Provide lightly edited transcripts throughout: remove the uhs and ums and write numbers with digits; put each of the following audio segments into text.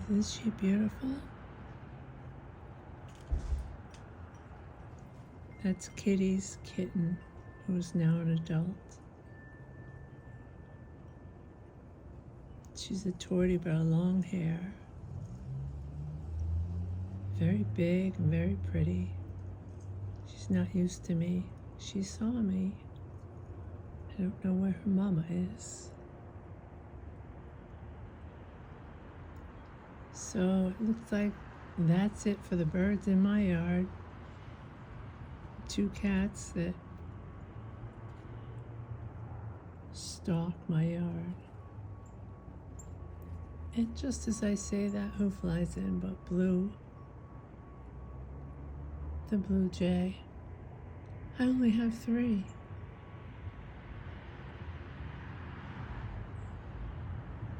Isn't she beautiful? That's Kitty's kitten, who's now an adult. She's a tortie, but her long hair. Very big and very pretty. She's not used to me. She saw me. I don't know where her mama is. So it looks like that's it for the birds in my yard. 2 cats that stalk my yard. And just as I say that, who flies in but Blue, the blue jay. I only have 3.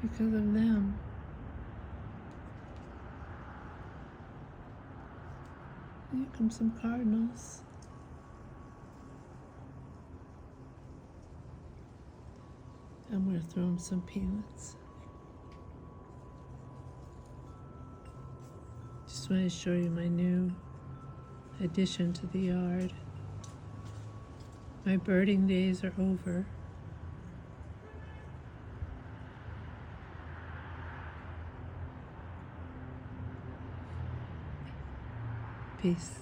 Because of them. Here come some cardinals. I'm going to throw them some peanuts. Just want to show you my new addition to the yard. My birding days are over. Peace.